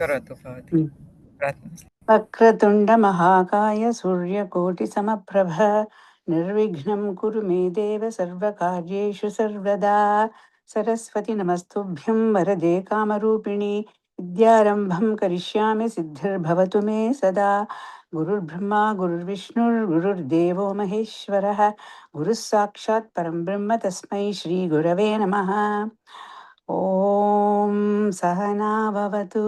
करोतु भवती प्रार्थना। वक्रतुण्डमहाकाय सूर्यकोटिसमप्रभ निर्विघ्नं कुरु मे देव सर्वकार्येषु सर्वदा। सरस्वति नमस्तुभ्यं वरदे कामरूपिणि विद्यारम्भं करिष्यामि सिद्धिर्भवतु मे सदा। गुरुर्ब्रह्मा गुरुर्विष्णुर्गुरुर्देवो महेश्वरः गुरुः साक्षात् परं ब्रह्म तस्मै श्रीगुरवे नमः। ॐ सहना भवतु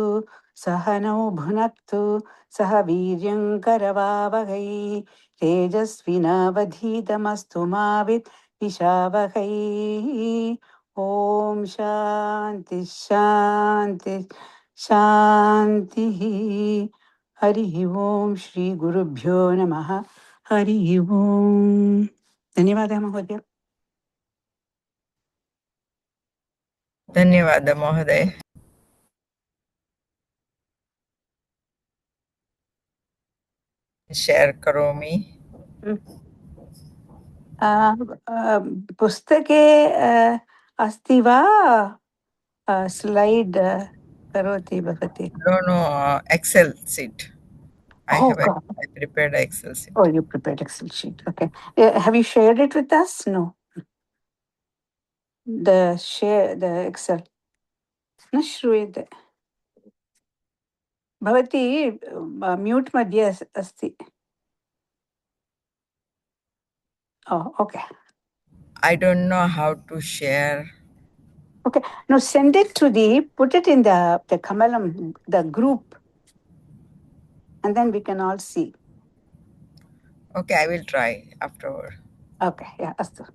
सहनौ भुनक्तु सह वीर्यङ्करवावहै तेजस्विनावधीतमस्तु मा विद्विषावहै। ॐ शान्ति शान्ति शान्तिः। हरिः ॐ श्रीगुरुभ्यो नमः। हरिः ॐ। धन्यवादः महोदय। धन्यवादः महोदय। शेयर करोमि। पुस्तके अस्ति वा स्लैड् करोति भवती? No, Excel sheet. I Oh have God. I prepared an Excel sheet. Oh, you prepared Excel sheet. Okay. Have you shared it with us? No. The Excel. न श्रूयते भवती म्यूट् मध्ये अस्ति. Oh, okay. I don't know how to share. Okay. Now send it to put it in the Kamalam, the group, and then we can all see. Okay, I will try afterward. Okay. Yeah. Astu.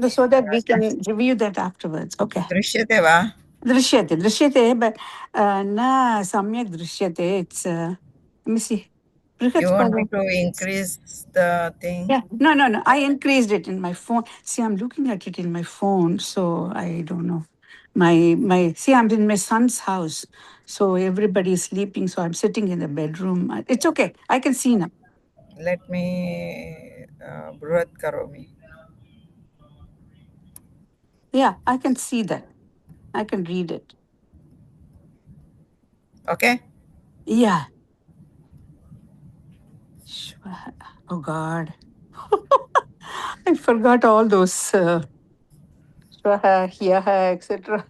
So that we can review that afterwards. Okay. दृश्यते वा? दृश्यते but न सम्यक् दृश्यते. It's let me see. You want me to increase the thing? Yeah. No. I increased it in my phone. See, I'm looking at it in my phone, so I don't know. My see, I'm in my son's house, so everybody is sleeping. So I'm sitting in the bedroom. It's okay. I can see now. Let me Bruhat Karomi. Yeah, I can see that. I can read it. Okay? Yeah. Shwa- Oh God. I forgot all those Shwaha, Hyaha, etc.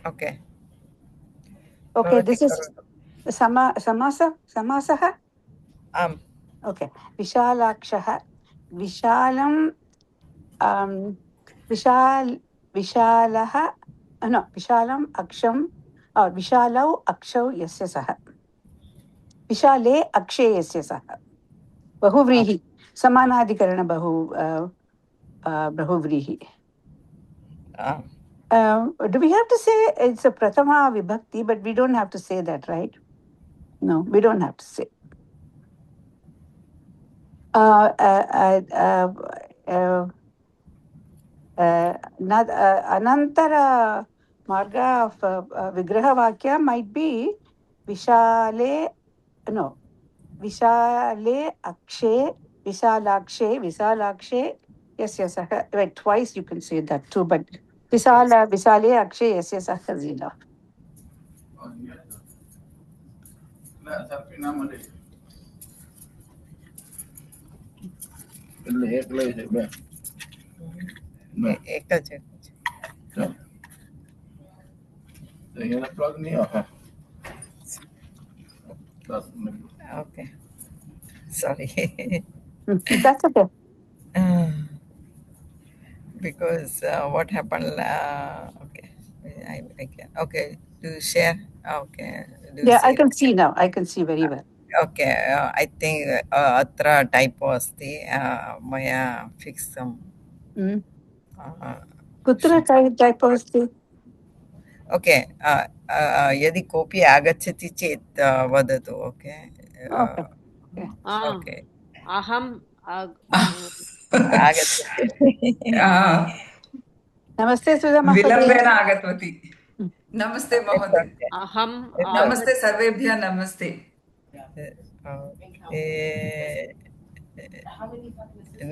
Okay. Okay, Bhavati this is Karotu. Samasaha. Okay. Vishalakshaha. Vishalam Vishalaha. No, Vishalam Aksham or Vishalau Akshau Yasya Saha. Vishale Akshe Yasya Saha. Bahuvrihi. Samanadikarana Bahuvrihi. Do we have to say it's a Prathama Vibhakti, but we don't have to say that, right? No, we don't have to say. Anantara Marga of Vigraha Vakya might be Vishale, no, Vishale Akshe, Visalakshe, yes, wait, twice you can say that too, but Visale Akshe, yes, Zina. Okay. Sorry. That's okay. Because what happened? Okay. I can. Okay. To share. Okay. Do you Yeah, I see? can see now. I can see very well. Okay. I think अत्र typo अस्ति. मया fixed. कुत्र typo अस्ति? Okay यदि कोऽपि आगच्छति चेत् वदतु ओके ओके अहम् आगच्छति नमस्ते सुधा महोदय विलम्बेन आगतवती नमस्ते महोदय अहं नमस्ते सर्वेभ्यः नमस्ते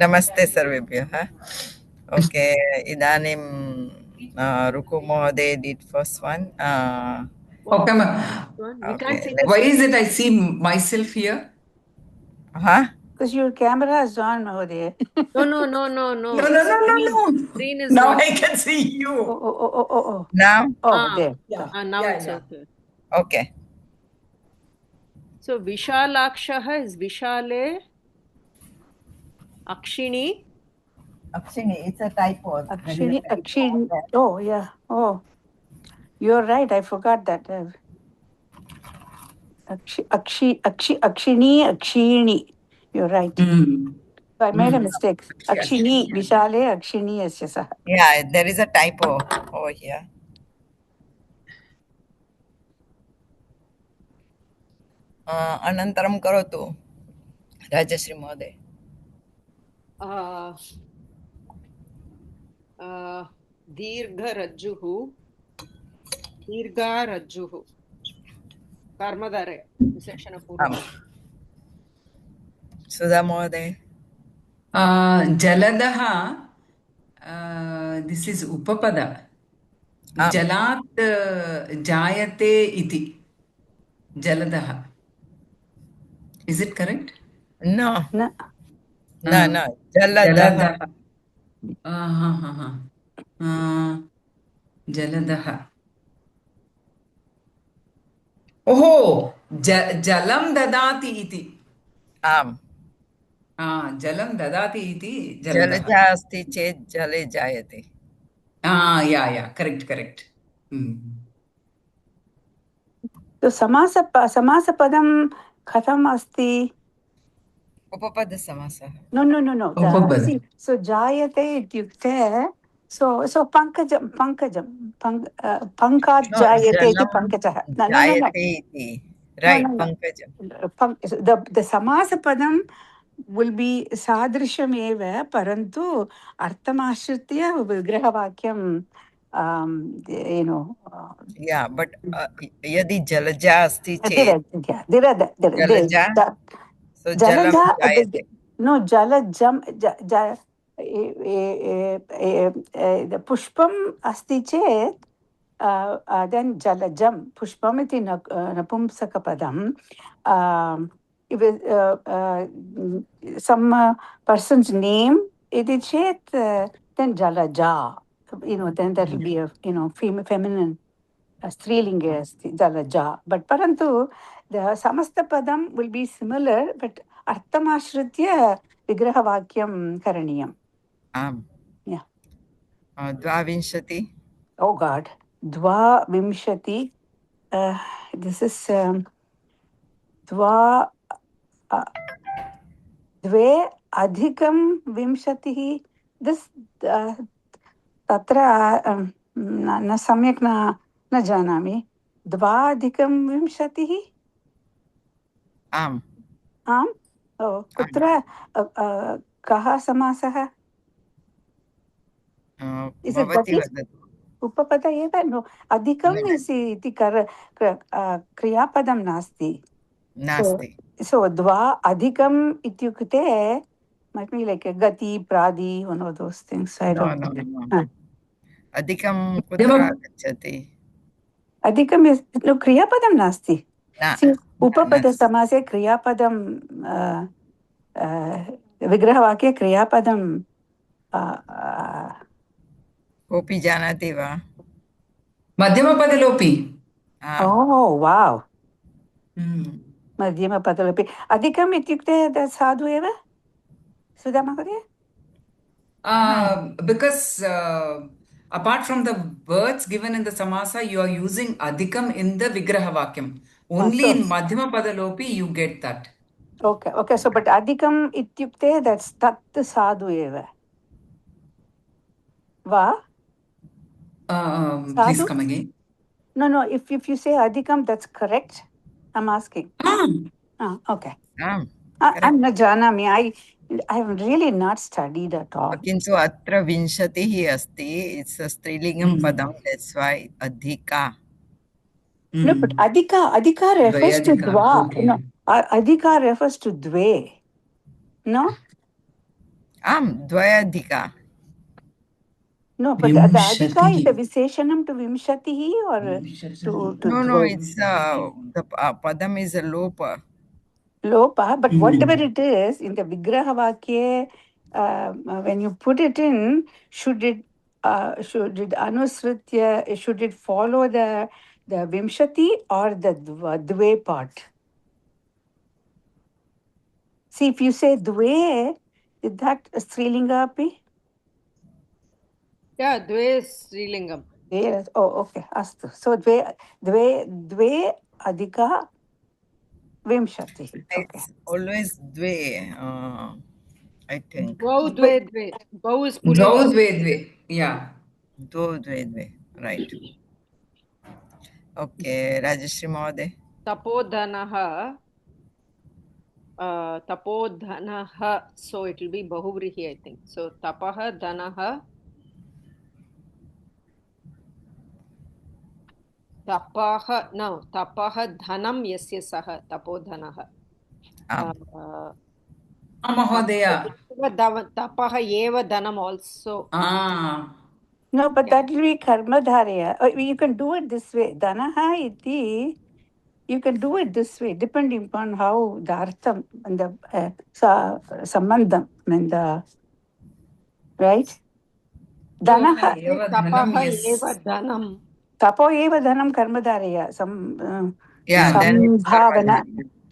नमस्ते सर्वेभ्यः Okay, idanim Ruku Mohode did first one. What Okay, is ma'am. this one? We can't Okay, see the Why is it I see myself here? huh? Because your camera is on, Mahodaya. No. No, no, no, no. Screen is Now not. I can see you. Oh. Now? Oh, there. Yeah. Now Yeah, it's yeah. okay. Okay. So Vishalakshaha is Vishale, Akshini. Akshini, it's a typo. There is a typo Akshini. there. Oh, yeah. Oh, you're right. I forgot that. Akshini. You're right. Mm. So I made a Mm. mistake. Akshini. Akshini, Vishale, Akshini, asya sah. Yeah, there is a typo over here. अनन्तरं करोतु राजश्री महोदय. Dirgha Rajjuhu. Karmadare. Viseksha आम्. Purvakam. सुधा महोदय. Jaladaha, this is Upapada. आम्. Jalat Jayate iti. Jaladaha. Is it correct? No. Na. No. Jaladaha. Jaladaha. Oh, jalam dadati iti. आम्. Jalam dadati iti jaladaha. Jalaja अस्ति चेत् जले जायते. Yeah, correct. So समासपदं कथम् अस्ति? उपपदसमासः. No. Upapada. See, so jayate ityukte. So pankajam. Pankat No, jayate iti jalam pankajah. No. jayate iti. Right, pankajam. The समासपदं will be सादृशम् एव परन्तु अर्थमाश्रित्य विग्रहवाक्यं Yeah, but यदि जलजा अस्ति चेत् Jalaja, so jalam jayate. No, jalajam. पुष्पम् अस्ति चेत् then jalajam. पुष्पम् इति नपुंसकपदं. If some person's name iti chet, then jalaja. Then that will be a feminine strilinga asti jalaja. But parantu the samasta padam will be similar, but arthamashritya vigrahavakyam karaniyam. आम्. Yeah. द्वाविंशति. Oh God. Dvavimshati. This is द्वे अधिकं विंशतिः. This तत्र न सम्यक् न जानामि. द्वाधिकं विंशतिः. आम्. आम्. कुत्र कः समासः? भवती वदतु. उपपद एव. नो, अधिकम् इति क्रियापदं नास्ति. So dva adhikam ityukte might be like a gati, pradi, one of those things. I don't know. Adhikam kutra gacchati. Adhikam is no kriyapadam nasti. See, upapada samase kriyapadam vigrahavakya kriyapadam kopi janati va? Madhyamapadilopi. Oh, wow. Madhyamapadilopi. Adhikam ityukte sadhu eva? Sudha Mahodaya? Because apart from the words given in the samasa, you are using adhikam in the vigrahavakyam. Only in Madhyamapadalopi you get that. Okay. So, but adhikam ityukte, that's tat sadhu eva. Va? Please come again. No. If you say adhikam, that's correct. I'm asking. Okay. I'm not janami. I have really not studied at all. किन्तु अत्र विंशतिः अस्ति. It's a स्त्रीलिङ्गं padam. That's why adhika. No, but adhika refers to dva. Okay. No, adhika refers to dve. No? Dvayadhika. No, but the adhika is Vimshatihi. the Visheshanam to Vimshatihi or to No, Dvai? it's the padam is a lopa. Lopa, but whatever it is in the Vigraha Vakya, when you put it in, should it Anusritya, should it follow the Vimshati or the Dve part? See, if you say Dve, is that a Strilinga api? Yeah, Dve Srilingam. Yes. Oh, okay. Astu. So Dve Adhika Vimshati. Okay. It's always dve, I think. Dvau Dve Dve. Dvau is Pullinga. Dvau dve dve. Yeah. Dve dve, right. Okay, Rajashri Mahode. Tapodhanaha. Tapodhanaha. So it will be Bahuvrihi, I think. So Tapaha Dhanaha. Tapaha. No, Tapaha Dhanam Yasya Saha. Tapodhanaha. Mahodaya. Tapaha Eva Dhanam also. No, but that will be Karmadharya. You can do it this way. Dhanaha iti. You can do it this way, depending upon how the artham and the sambandham and the right. Dhanaha. Tapaha Eva Dhanam. Tapo eva dhanam karmadharya. Yeah, then it's Sambhavana.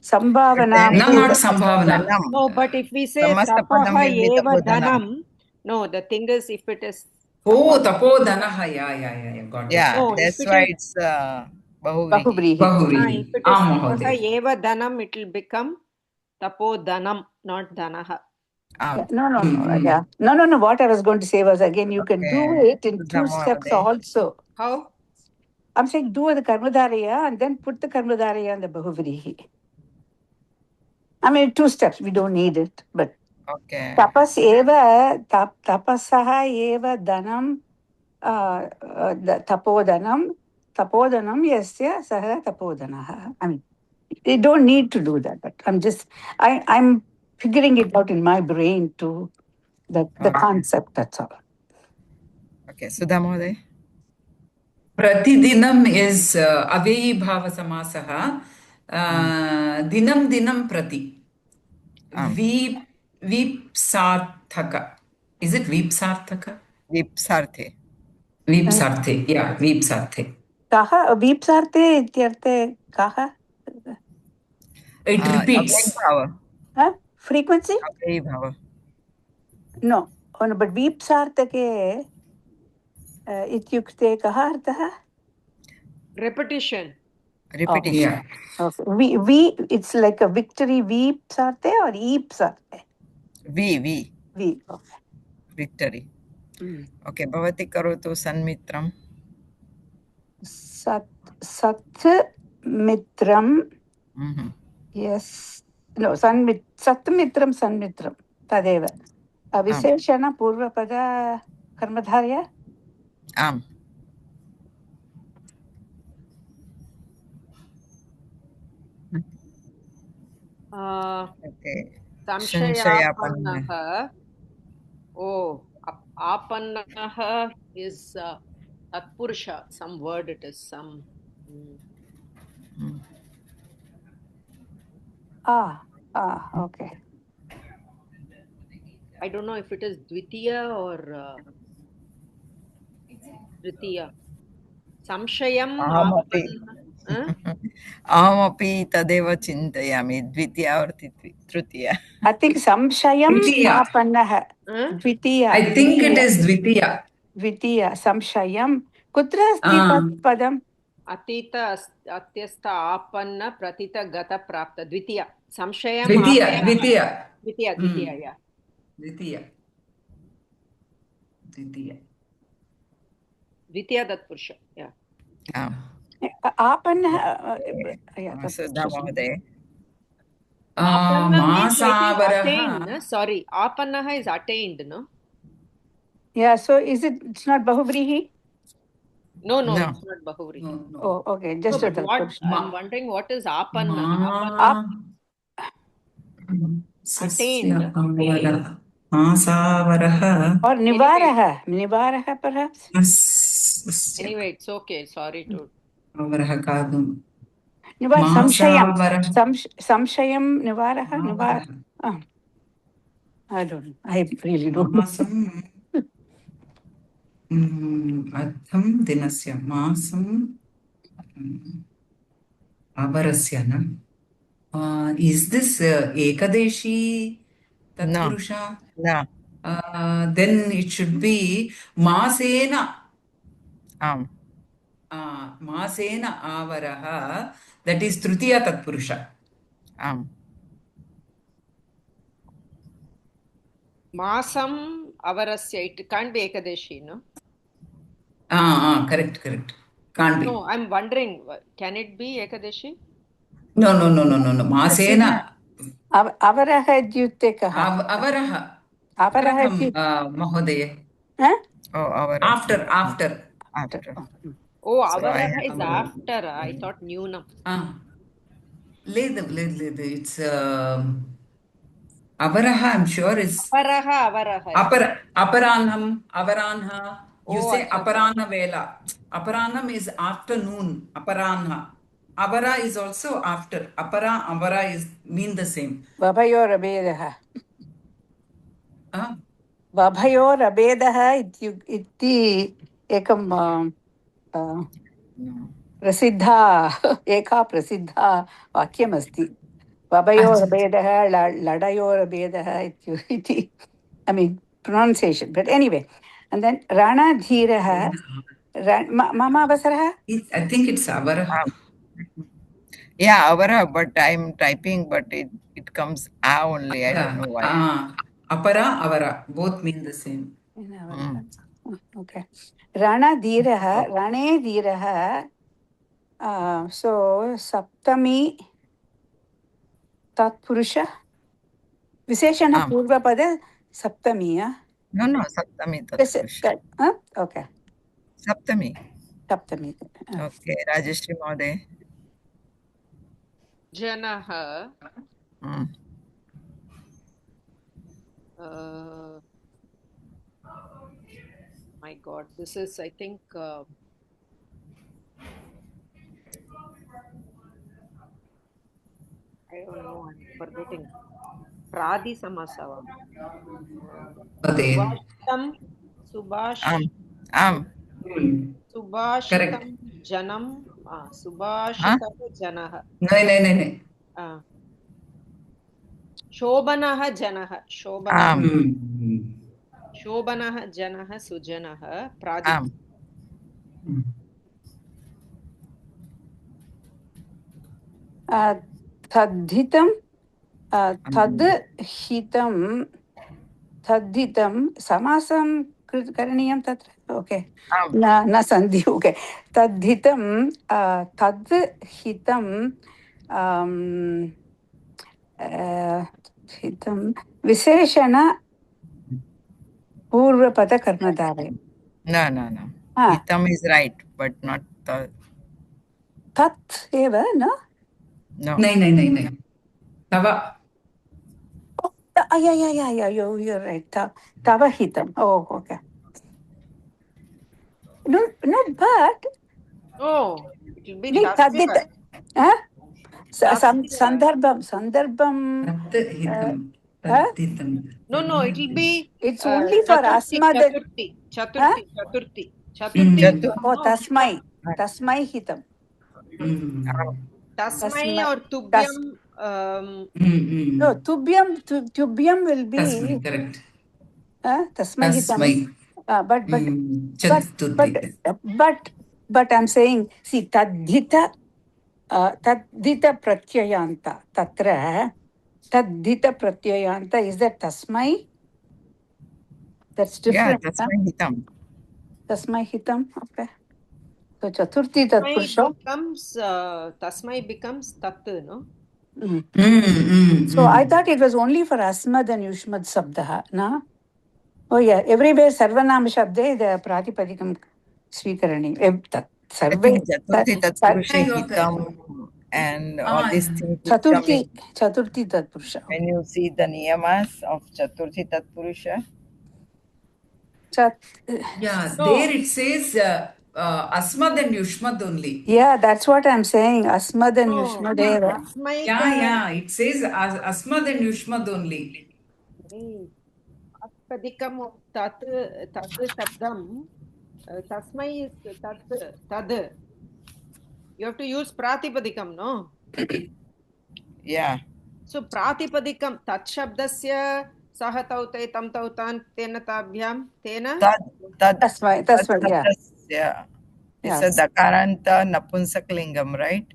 Sambhavana. No, not Sambhavana. No, but if we say Samasta padam Tapaha will be Eva Tapodhanam. Dhanam, no, the thing is if it is. Oh, Tapodhanaha. Yeah. Got it. Yeah, No, that's if it why is it's Bahuvrihi. Bahuvrihi. Bahuvrihi. If it is Tapaha Mahodaya. Eva Dhanam, it will become Tapodhanam, not Dhanaha. Yeah, no. Yeah. No. What I was going to say was again, you can do it in two steps also. How? I'm saying do the Karmadharya and then put the Karmadharya and the Bahuvrihi. I mean, 2 steps. We don't need it, but Okay. tapas eva tapasaha eva dhanam tapodhanam yasya saha tapodhanaha. I mean, they don't need to do that, but I'm figuring it out in my brain to the concept. That's all. Okay, Sudha Mahode. Pratidinam is aveyi bhava samasaha. Dinam prati. Vipsarthaka. Is it Vipsarthaka? Vipsarthe. Vipsarthe. Yeah, Vipsarthe. Kaha vipsarte ityarte kaha? It repeats. Frequency? Aveyi bhava. No, but vipsartake ityukte kaha artha? Repetition. Repetition. Okay. V, it's like a victory. Vipsarte or eepsarte? V. V. Okay. Victory. Okay, bhavati karotu sanmitram. Sat mitram. Yes. No, sat mitram sanmitram. Tadeva. Visheshana purvapada karmadharya? Okay. Samshayapannaha. Oh, apannaha is Tatpurusha. Some word it is. Some. Okay. I don't know if it is Dvitiya or Tritiya. Samshayam. Ahamapi tadeva chintayami. Dvitiya or tritiya. I think samshayam apannaha. Dvitiya. I think it is Dvitiya. Dvitiya. Samshayam. Kutra asti tat padam? Atita atyasta apanna pratita gata prapta. Dvitiya. Samshayam. Dvitiya. Yeah. Dvitiya Tatpurusha. Yeah. Apanna. Sudha Mahode. Masavaraha. Sorry, apannaha is attained, no? Yeah, so it's not Bahuvrihi? No, it's not Bahuvrihi. No. Oh, okay. Just no, but what I'm wondering, what is apanna? Attained. Masavarah. Or Nivaraha perhaps? Anyway, it's okay. Sorry to. Avarah kadum. Nivar Samshayam. Masavarah. Samshayam Nivaraha? Nivar. Avarah. I don't know. I really don't know. Masam. Adham dinasya. Masam. Avarasya, na? Is this Ekadeshi No, Tatpurusha? no. Then it should be Masena. Masena Avaraha. That is Tritiya Tatpurusha. Masam avarasya. It can't be Ekadeshi, no? Correct. Can't be. No, I'm wondering, can it be Ekadeshi? No. Masena. Avaraha ityukte kaha? Avaraha. Avaraha Pratham, Mahodaya. Huh? Oh, our After. Oh, So I avaraha have is after. I thought Nunam. లేదు. It's Avaraha, I'm sure is Avaraha. Aparanha. You Oh, say acha. Aparana Vela. Aparanam is afternoon. Aparanha. Avara is also after. Avara is mean the same. Vabhayorabedaha. Vabhayorabedaha itti ekam प्रसिद्धा एका प्रसिद्धा वाक्यमस्ति वभयोरभेदः लडयोरभेदः इति I mean pronunciation, but anyway. And then रणधीरः मम अवसरः. I think it's Avara. Yeah, Avara, but I'm typing, but it comes A only. I don't know why. Apara, Avara. Both mean the same. Okay. रणधीरः रणे धीरः. So सप्तमी तत्पुरुष विशेषणः पूर्वपद सप्तमी. No, Saptami Tatpurusha. Okay. Saptami. Okay, Rajeshri Mode. Janaha. My God, this is, I think, I don't know, I'm forgetting. Pradi Samasava. Subhashitam Janam. Subhashitam Janaha. No. Shobanaha Janaha. Shobanaha Janaha Sujanaha. Pradi. तद्धितं तद्धितं समासं करणीयं तत्र. Okay न सन्धि. Okay तद्धितं तद्हितं हितं विशेषण पूर्वपदकर्मधारय. No. Hitam is right, but not tat eva, no? No. Tava. Yeah, you're right. Tava hitam. Oh, okay. No, but. Oh, it will be tadhita. Sandarbam. No, it will be. It's only for asma. Chaturthi. Oh, tasmai hitam. Tasmai or tubhyam. No, tubhyam will be. Tasmai, correct. Tasmai hitam. But I'm saying, see, tadhita pratyayanta. Tatra tadhita pratyayanta is that tasmai. That's different. Yeah, tasmai hitam. Tasmai hitam. Okay. So chaturthi tatpurusha tasmai becomes tat, no? So I thought it was only for asmad and yushmad sabdaha, no? Oh yeah, everywhere sarvanama shabde the pratipadikam svikarani. Sarve chaturthi tatpurusha hitam and all these things will come Chaturthi, in Chaturthi Tatpurusha. when you see the niyamas of Chaturthi Tatpurusha. Yeah, No. there it says Asmad and Yushmad only. Yeah, that's what I'm saying. Asmad and No. Yushmad eva. Yeah, it says Asmad and Yushmad only. Atpadikam of tat shabdam. Tasmai is tad. You have to use pratipadikam, no? Yeah. So pratipadikam tat shabdasya sah tautai tam tautan tena tabhyam tena. That's why, yeah. Yeah. It's Yes. a Dakaranta Napunsaklingam, right?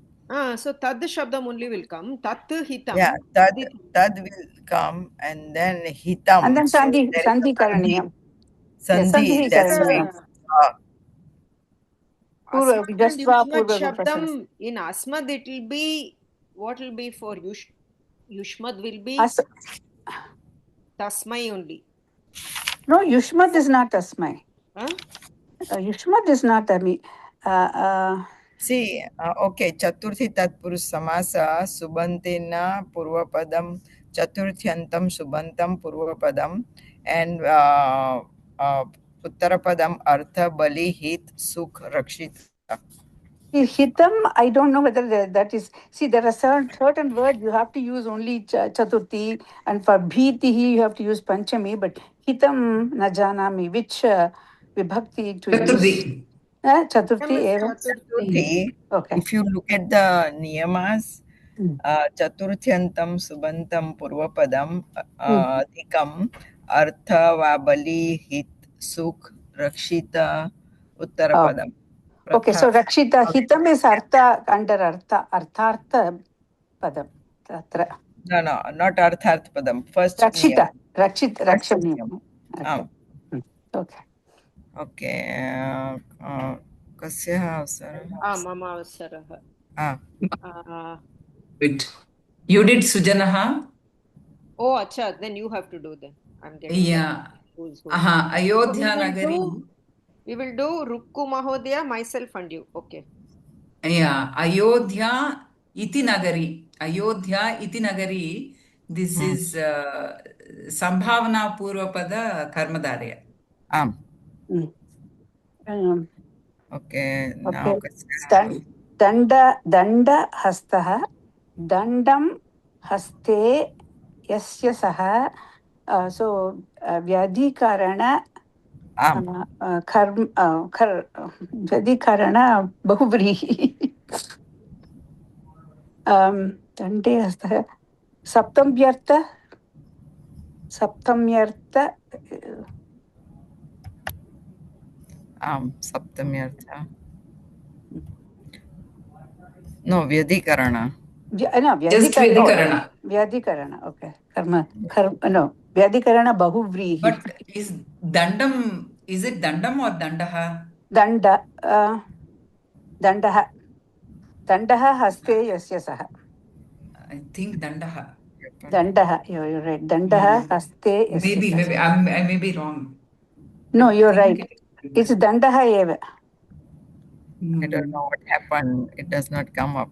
So tad shabdam only will come. Tat hitam. Yeah, tad will come and then hitam. And then So Sandhi, there is a Sandhi Karaniyam. Yes, Sandhi, Sandhi that's why Karaniyam. it's Purva, Asmad and just swa Yushmad Purva shabdam. In Asmad it will be, what will be for Yushmad will be Tasmai only. No, Yushmad is not Tasmai. Huh? Yushmad is not See, okay, Chaturthi Tatpurush Samasa Subantena Purvapadam Chaturthyantam Subantam Purvapadam and Uttarapadam Artha Bali Hit Sukh Rakshita. Hitam, I don't know whether that is. See, there are certain words you have to use only Chaturthi, and for Bhitihi you have to use Panchami, but Hitam Najanami, which vibhakti to use? Chaturthi. Chaturthi eva. Chaturthi, Okay. if you look at the niyamas, Chaturthyantam Subantam Purvapadam Adhikam Artha Vabali Hit Sukh Rakshita Uttarapadam. Okay, so Rakshita, Hitam is Artha under Arthartha Padam. Tatra. No, not Arthartha Padam. First Rakshita, niyam. Rakshani. Okay. Okay. Kasyaha avsarah? Mama avsarah. Wait. You did Sujanaha? Oh, acha, then you have to do then. I'm getting Yeah. who's who. Ayodhya Nagari. We will do Rukku Mahodaya, myself and you. Okay. Yeah, Ayodhya iti nagari. Ayodhya iti nagari. This is Sambhavana Purvapada Karmadarya. Okay. Okay. Now Danda Hastaha Dandam Haste Yasya Saha. So Vyadhikarana Vyadhikarana Bahuvrihi. Dande Hastaha Saptamyartha. Saptamyartha. Saptamyartha. No, Vyadhikarana. Just Vyadhikarana. Vyadhikarana, okay. No, Vyadhikarana Bahuvrihi. But is Dandam, is it Dandam or Dandaha? Dandaha Haste Yasya Saha. I think Dandaha. Dandaha, you're right. Dandaha Haste Yasya Maybe, I may be wrong. No, you're right. It's Dandaha eva. I don't know what happened. It does not come up.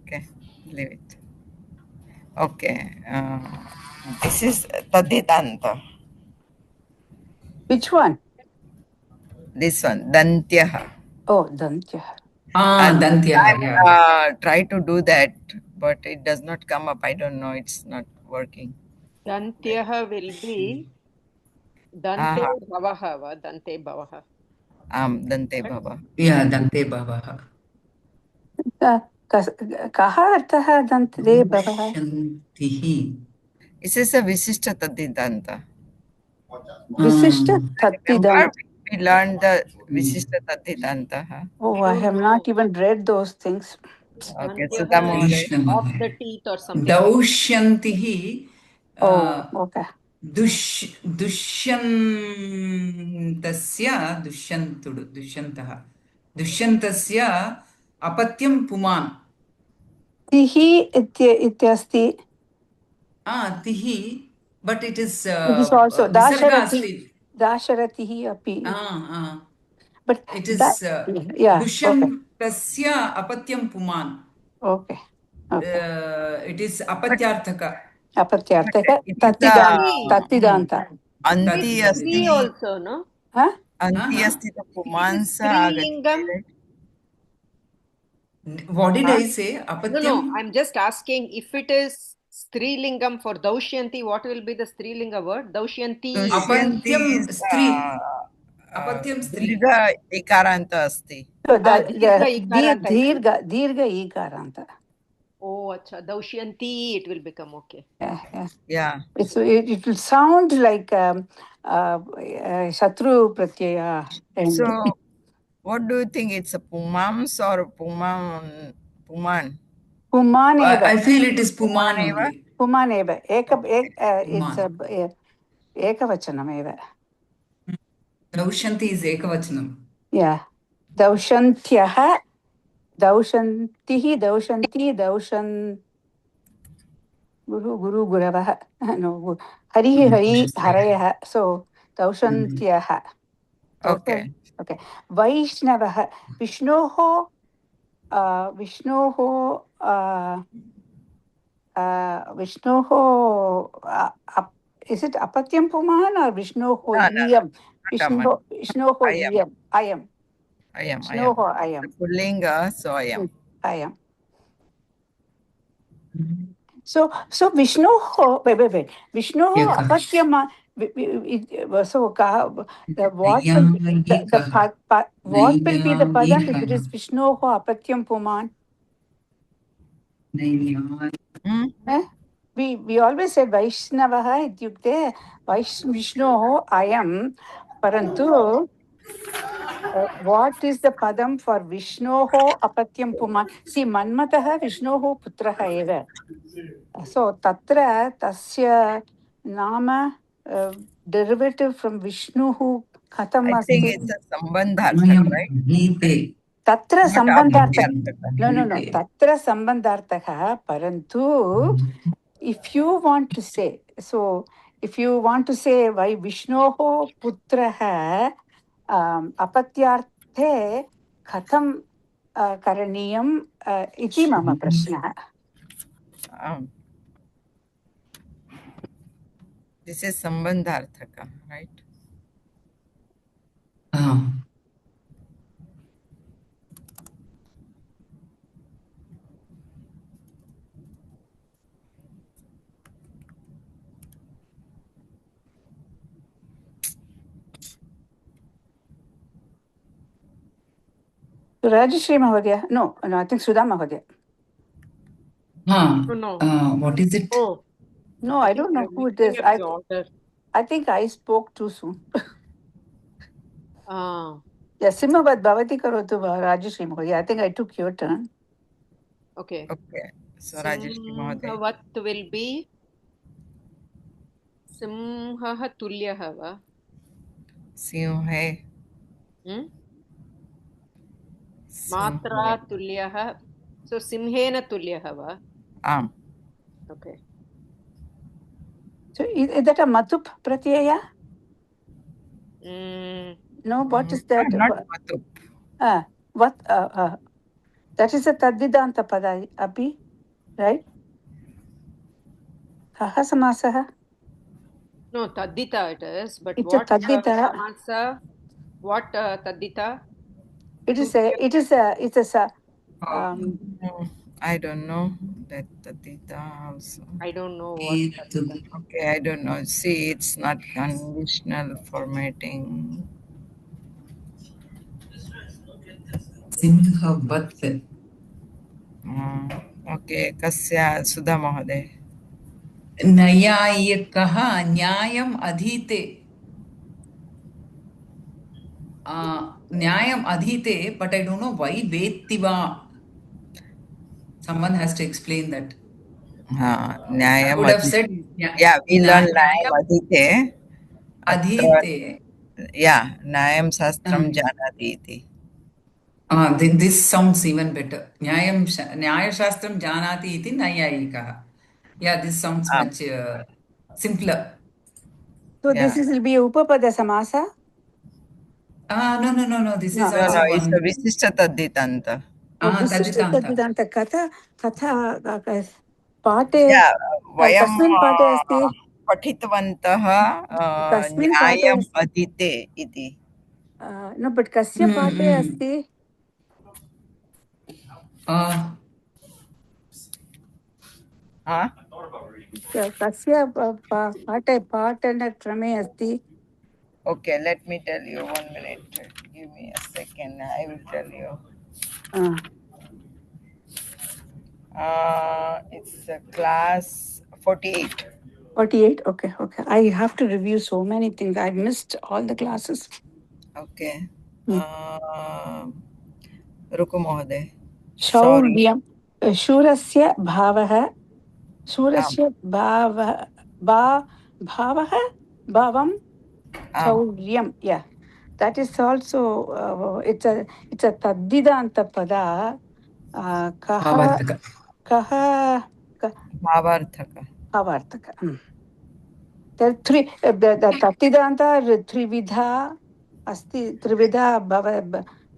Okay, leave it. Okay, this is Taditanta. Which one? This one, Dantyaha. Oh, Dantyaha. Dantyaha. Yeah. Try to do that, but it does not come up. I don't know. It's not working. Dantyaha will be Dante Bhavaha. Dante Bhavaha. Dante Bhava. Yeah, Dante Bhavaha. Kaha arthaha Dante Bhavaha? Shantihi. This is a Visishta Taditanta. Visishta Taditanta. We learned the Visishta Taditanta. Oh, I have not even read those things. Okay, Sudha Mohoday. Off the teeth or something. Daushyantihi. Okay. Dushyantasya apatyam puman. Tihi ityasti. Tihi, but it is It is also Visarga Asli. Dasharatihi api. But it is that, yeah, Dushyam okay. tasya apatyam puman. Okay. Okay. It is apatyarthaka. Apatyarthaka It is tattidanta. anti Three asti. also, no? Huh? Anti asti to It is pumansa Strilingam. agachati, right? What did Huh? I say? No, Apatyam? I'm just asking if it is Strilingam for Daushyanti, what will be the Strilinga word? Daushyanti. Dushyanti Apatyam is stri. Apatyam stri. dirgha ikaranta asti. So Dirgha Ikaranta. dirgha ikaranta. Oh, acha. Daushyanti, it will become okay. Yeah, yeah. Yeah. It will sound like Shatru Pratyaya. So, what do you think? It's a pumams or puman? Pumaneva. I feel it is Puman puman eva? only. Pumaneva. It's Puman. ekavachanameva. Daushanti is ekavachanam. Yeah. Daushantyah, Daushantihi, Daushanti, Guru, Guravah. No, Harihi, Hari, Harayah. So, Daushantyah. Okay. Okay. Vaishnavah. Vishnoho, Vishnoho, is it Apatyam Puman or Vishnoho No, no, Iyam? Nataman. Vishnoho I am. Iyam. I am. Vishnoho The Iyam. pullinga, so I am. Iyam. So Vishnoho, wait. Vishnoho Apatyam. So what will what will be the padam if it is Vishnoho Apatyam Puman? Hmm? We always say Vaishnavaha ityukte Vishnoho ayam. Parantu, what is the padam for Vishnoho apatyam puman? See, Manmataha Vishnoho putraha eva. So, tatra tasya nama derivative from Vishnuhu katam I think asti. it's a sambandharthak, right? Tatra Not sambandharthak. apatyarthaka. No. Tatra sambandharthaka. Parantu, if you want to say, why Vishnoho putraha apatyarthe katham karaniyam iti mama prashna. This is sambandharthaka, right? Rajashri Mahodaya. No, I think Sudha Mahodaya. No. What is it? Oh. No, I don't know who it is. I think I spoke too soon. Yeah, Simavad Bhavati Karotu Rajashri Mahodaya. I think I took your turn. Okay. So Rajashri Mahodaya. Simhavat will be Simhaha Tulyaha va? Simhe. Matra Tulyaha. So Simhena Tulyaha va? Okay. So is that a Matup Pratyaya? No, what is that? Not Matup. What? That is a Tadvidanta Pada, Abhi, right? Kaha Samasaha? No, Taddita it is. But It's what a Taddita. Samasa? What Taddita? It's a I don't know that Tatita also. I don't know what. Okay, I don't know. See, it's not conditional formatting. Simhavat. Okay, Kasya Sudha Mahodaya. न्यायिकः न्यायम् अधीते न्यायम् अधीते, but I don't know why vetti va. Someone has to explain that. I would have said yeah, we learn Nyayam Adhite. Adhite. Yeah, Nyayam Shastram Janati iti. This sounds even better. Nyaya Shastram Janati iti Nayayikaha. Yeah, this sounds much simpler. So this will be Upapada Samasa? No. This is No, also it's a one. Visishta Tadditanta. Visishta Tadditanta katha पाठे Yeah, वयं कस्मिन् पाठे अस्ति पठितवन्तः कस्मिन् पाठे न्यायम् अधीते इति. no but कस्य पाठे अस्ति कस्य पाठनक्रमे अस्ति Okay, let me tell you. 1 minute. Give me a second. I will tell you. It's class 48. 48. Okay. I have to review so many things. I missed all the classes. Okay. रुको महोदय. शौर्यं शूरस्य भावः शूरस्य भावं शौर्यं. Yeah, that is also it's a taddidanta pada. कः भावार्थक. There are three. The tattidanta त्रिविधा अस्ति. त्रिविधा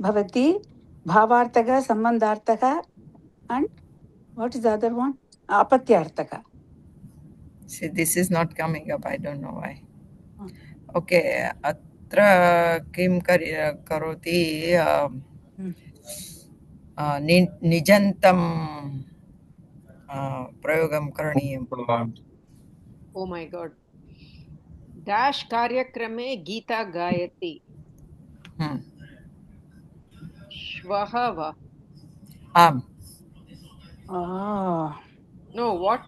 भवति. भावार्थक, सम्बन्धार्थक, and what is the other one? Apatyarthaka. See, this is not coming up. I don't know why. Okay. Atra kim karoti nijantam प्रयोगं करणीयम्. Oh my God. Dash कार्यक्रमे गीता गायति. श्वः वा? आम्. No, what?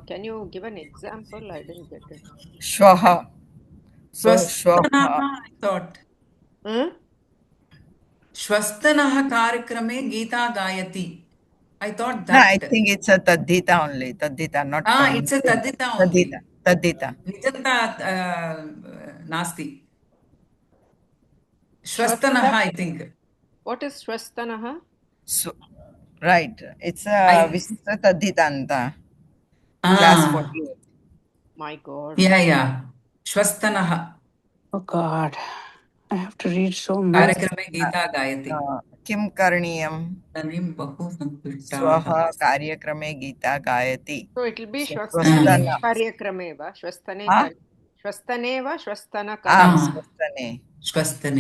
Can you give an example? I didn't get it. श्वः. श्वस्तनः I thought. श्वस्तनः कार्यक्रमे गीता गायति. I thought that. No, I think it's a taddita only. Taddita, not. It's a taddita only. Taddita. Nijanta nasti. Shwastanaha, I think. What is Shwastanaha? Right. It's a Visishta Tadditanta. Class 48. My God. Yeah. Shwastanaha. Oh God. I have to read so much. Karyakrame Gita Gayati. Kim Karniyam. Tanim Bahu Santushtaha. Swaha Karyakrame Gita Gayati. So it will be Shwastane Karyakrame va. Shwastane va. Shwastana Karyakrame. Shwastane.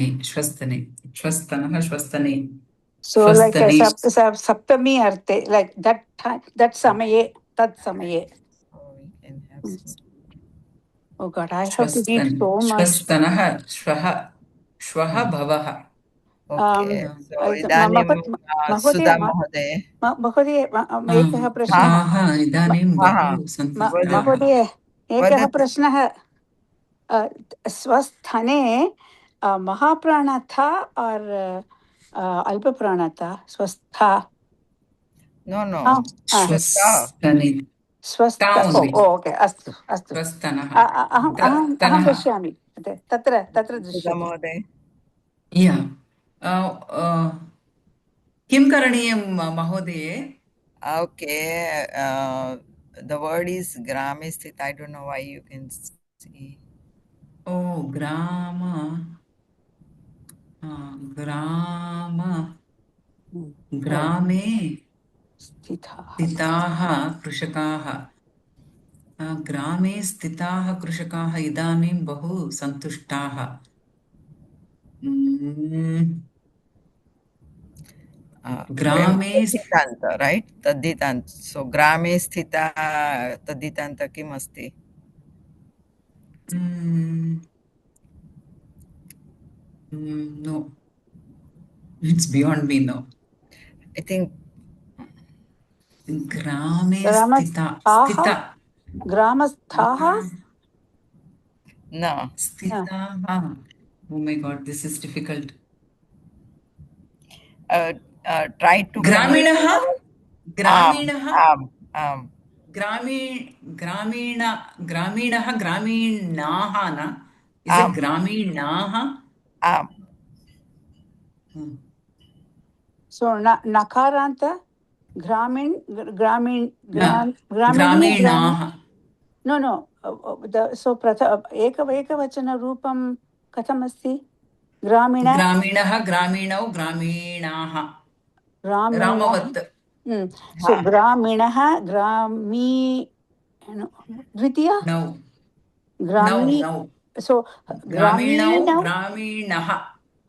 So like a saptami arte, like that time, that samaye, tat samaye. Oh God, I have to read so much. Shwastanaha, Shwaha Bhavaha. Okay. So idanim Sudha Mahoday. Mahoday, ekah prashna. Idanim Bahu Santushtaha. Mahoday, ekah prashna. स्वस्थने महाप्राण था और अल्प प्राण था. स्वस्था. No. स्वस्थ. Okay. अस्तु. अहं पश्यामि. तत्र दृश्यते. किं करणीयं महोदये? Okay. The word is grame sthita. I don't know why you can see. Oh, grame स्थिताः कृषकाः. ग्रामे स्थिताः कृषकाः इदानीं बहु सन्तुष्टाः. ग्रामे स्थितान्त, right? Tadditanta. So grame sthita tadditanta kim asti? No. It's beyond me now. I think grame sthita. Gramasthaha? No. Sthitaha. Oh my God, this is difficult. Try to. Graminaha. Graminaha, graminaha na. Is it graminaha? So nakaranta graminaha. No. so एकवचनरूपं कथमस्ति? ग्रामीण ग्रामीणः ग्रामीणौ ग्रामीणाः ग्रामीण रामवत् so ग्रामीणः ग्रामी द्वितीया नौ ग्रामी नौ so ग्रामीणौ ग्रामीण ग्रामीणः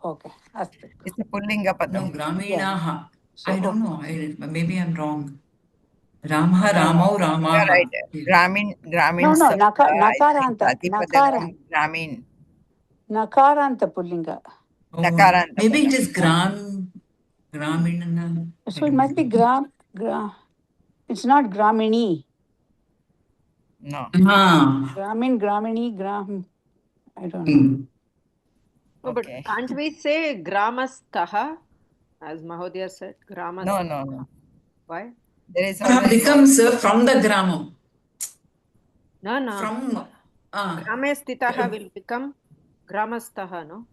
okay अस्तु It's a pullinga no padam. ग्रामीणाः so I don't know maybe I'm wrong Ramah Ramau You're Ramaha right. Gramin no Sabda, I think nakaranta Pratipadakam Gramin. nakaranta pullinga Nakaranta maybe it padam. is Graminana so it must be gram it's not gramini No. gramini gram I don't know No, but Okay. can't we say Gramastaha, as Mahodaya said? Gramastaha. No. Why? There is always becomes from the Gramam No. from Grame Stitaha will become Gramastaha, no?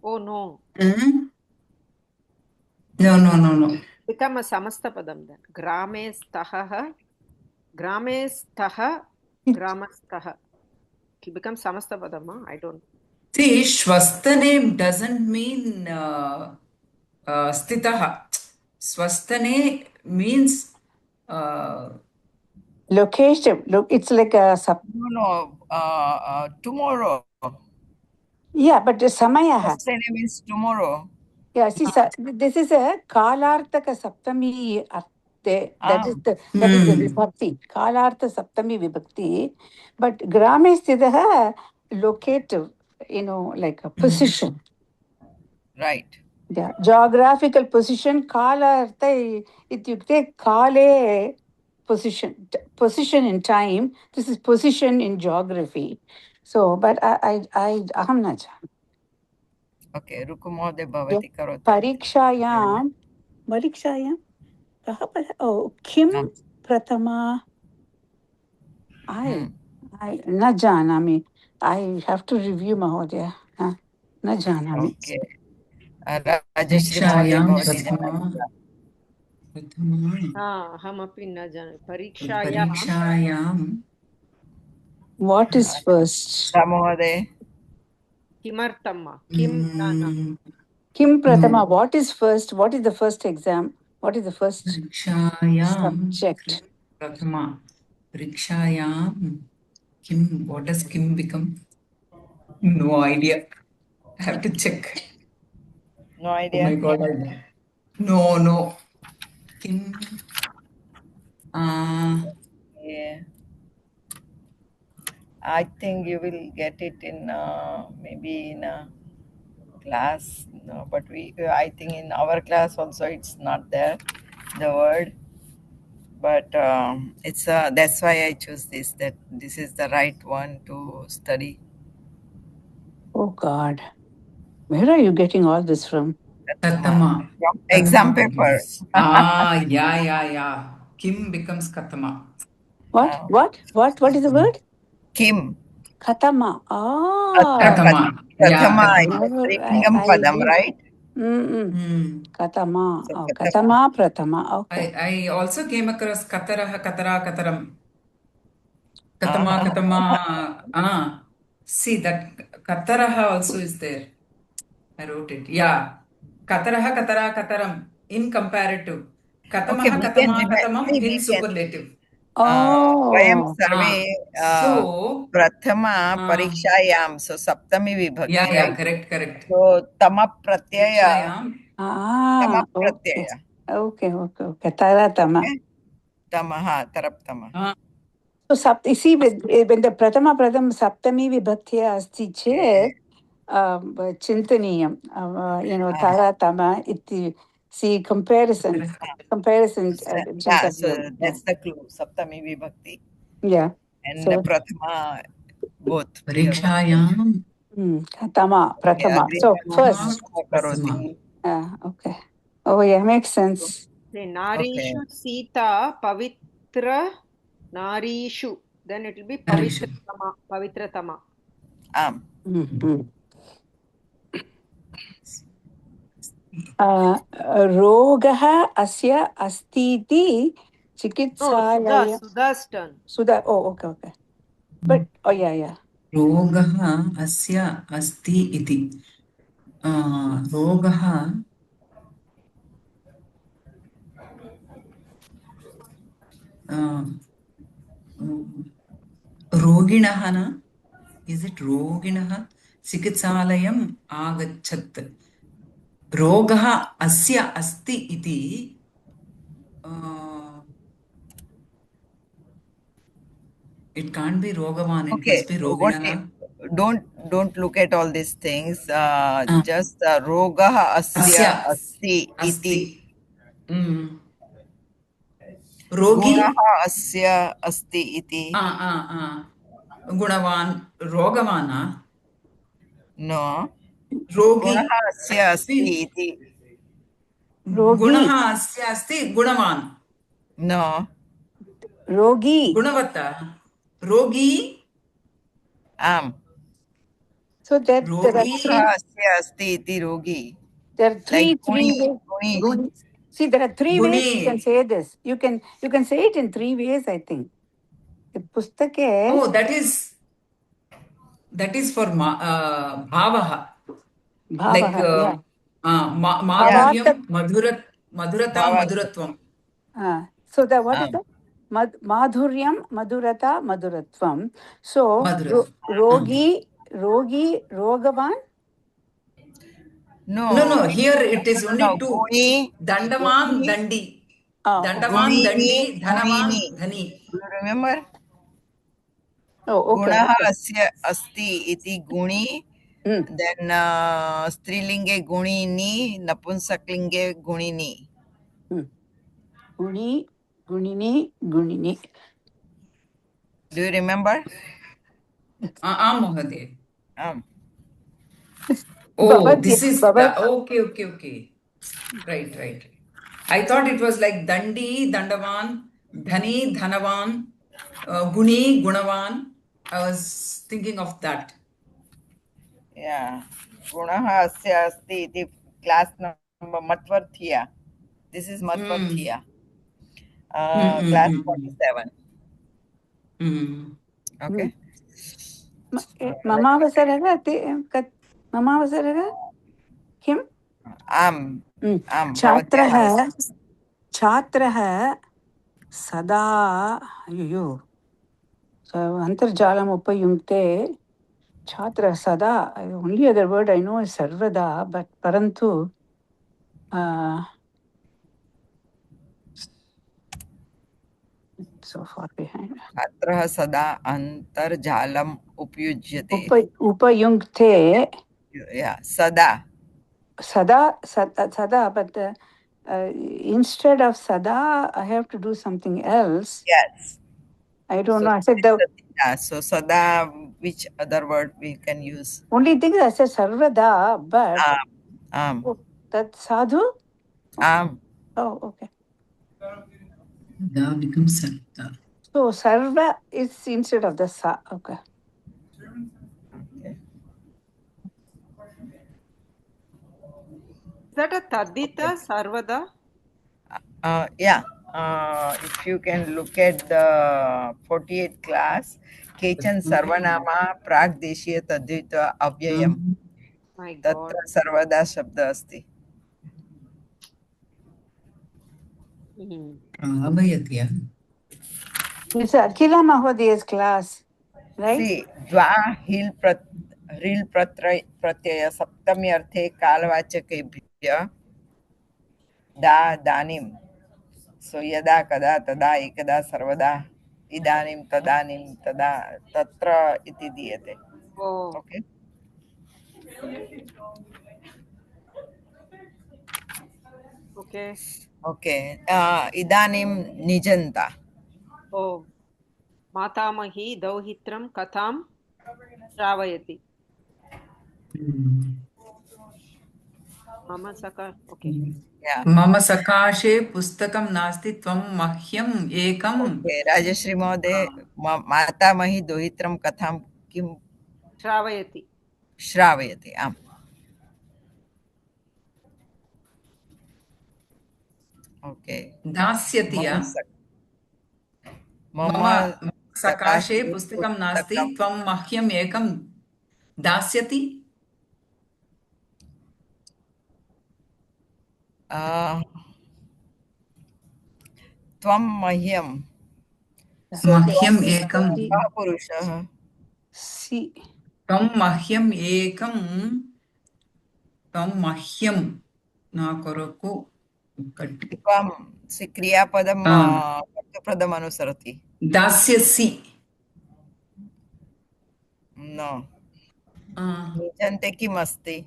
Oh, no. No. Become a Samasta Padam then. Grame Staha, Gramastaha. It will become Samasta Padam, huh? I don't know. See, Shwastane doesn't mean Stitaha. Swastane means location look it's like a no. Tomorrow. yeah but the samaya Sustane means tomorrow. yeah see this is a kalartaka saptami that is the vibhakti kalartha saptami vibhakti but grame stitah locative like a position Right. yeah geographical position kalartha ityukte kale position in time this is position in geography so but I aham na jaan Okay. Rukumode bhavati karoti. परीक्षायां कः किं प्रथमा I न जानामि I have to review महोदय न जानामि Okay. Rajashri Prikshayam Mahodaya Prathama Ahamapi na jane. Parikshayam. Parikshayam what is first Mahodaya. Kimartamma. Kim Nana. Kim Prathama what is first what is the first exam what is the first subject Prathama Parikshayam Kim what does Kim become no idea I have to check No idea. oh my god no Kim Yeah. I think you will get it in maybe in a class. No, but I think in our class also it's not there, the word. But it's that's why I choose this. That this is the right one to study. oh God where are you getting all this from Katama Exam paper. yeah Kim becomes Katama what is the word Kim. Katama Katama Prathama is Never, Strilingam I padam, did. right? Katama. So, Oh, Katama. Katama, Pratama. Okay. I also came across Kataraha Katara Kataram Katama see that Kataraha also is there I wrote it yeah Kataraha Katara Kataram in comparative Katamaha Katamam in superlative Vayam Oh. sarve so prathama parikshayam. So saptami vibhakti, yeah right? correct So tama pratyaya. Tama Okay. pratyaya. Okay. Taratama. Okay? Tamaha, taraptama. So, you see, when the Pratama Saptami Vibhaktiya asti chet, Chintaniyam, Taratama, see, comparison. So Chintaniyam. that's the clue. Saptami vibhakti. Yeah. And So, prathama, both. Parikshayam Katama, Pratama. So, first. Karoti. Okay. Oh, yeah, makes sense. Narishu Sita Pavitra Narishu. Then it will be Pavitratama. Pavitratama. रोगः अस्य अस्ति इति चिकित्सालय Sudha's turn. Sudha. Oh, okay. But oh yeah. रोगः अस्य अस्ति इति रोगः रोगिणः न इस् इट् रोगिणः चिकित्सालयम् आगच्छत् रोगः अस्य अस्ति इति it can't be rogavan, it Okay, must be what roginah. don't look at all these things. Just rogah Asya asya asti asti. iti. Rogi Gunah asya asti iti. gunavan rogavana No. Gunah rogi asya asti see iti. Rogi. gunaha asya asti gunavan No. Rogi. gunavata rogi So there are rogi three. asya asti iti rogi. There are Like three guni, ways. guni. See, there are three ways you can guni. say this. You can say it in three ways, I think. The pustake. Oh, that is for bhavaha. Like Bhavaha, madhuryam madhurata Bhavata. madhuratvam. So what is that? Madhuryam, madhurata, madhuratvam. So rogi, rogavan. No. Here it is only two. Guni. Dandavan dandi. Oh, Dandavan Gunini. dandi dhanavan Gunini. dhani. Do you remember? oh, okay. Gunah asya asti iti guni. Mm. Then strilinge gunini, napunsaklinge gunini. Guni, gunini. Do you remember? Mohade. Bhavat, This is Bhavat. okay. Right. I thought it was like dandi, dandavan, dhani, dhanavan, guni, gunavan. I was thinking of that. Yeah. Gunah asya asti iti class number Matvarthiya. This is Matvarthiya. Class 47. Okay. मम अवसरः किं छात्रः सदा अन्तर्जालम् उपयुङ्क्ते छात्रः सदा only other word I know is सर्वदा but परन्तु so far behind. छात्रः सदा अन्तर्जालम् उपयुज्यते. उपयुङ्क्ते. Yeah, sada, but instead of sada, I have to do something else. Yes. I don't know. I said the. So sada, which other word we can use? Only thing is I said sarvada, but. That's sadhu? Oh, okay. Da becomes sarva. So sarva is instead of the sa. Okay. Is that a tadita, sarvada? Yeah. If you can look at the 48th class, Kechan Sarvanama Pragdeshya Tadvita Avyayam. My God. Tatra Sarvada Shabda Asti. Abhayatya. It's Akila Mahodiya's class, right? See, Dva Hil Pratyaya Saptami Arthe Kalvachakebhya Da Danim. So Yada Kada Tada Ekada Sarvada Idanim Tadanim Tada Tatra Iti Diyate. Oh. Okay. Okay. Idanim Nijanta. Oh. Matamahi Dauhitram Katham Shravayati. Mama Saka. Okay. Yeah. Mama Sakashe Pustakam Nasti Tvam Mahyam Ekam. Okay. Rajashri Mohode Matamahi Dauhitram Katham Kim Shravayati. Shravayati. Okay. Dasyati. Mama सकाशे पुस्तकं नास्ति त्वं मह्यम् एकं दास्यति त्वं मह्यं so मह्यम् त्वं एकं कः पुरुषः सी त्वं मह्यम् एकं त्वं मह्यं न करोतु गट्टि त्वं क्रियापदं आम् कर्तृपदम् अनुसरति दास्यसि न निजन्ते किम् अस्ति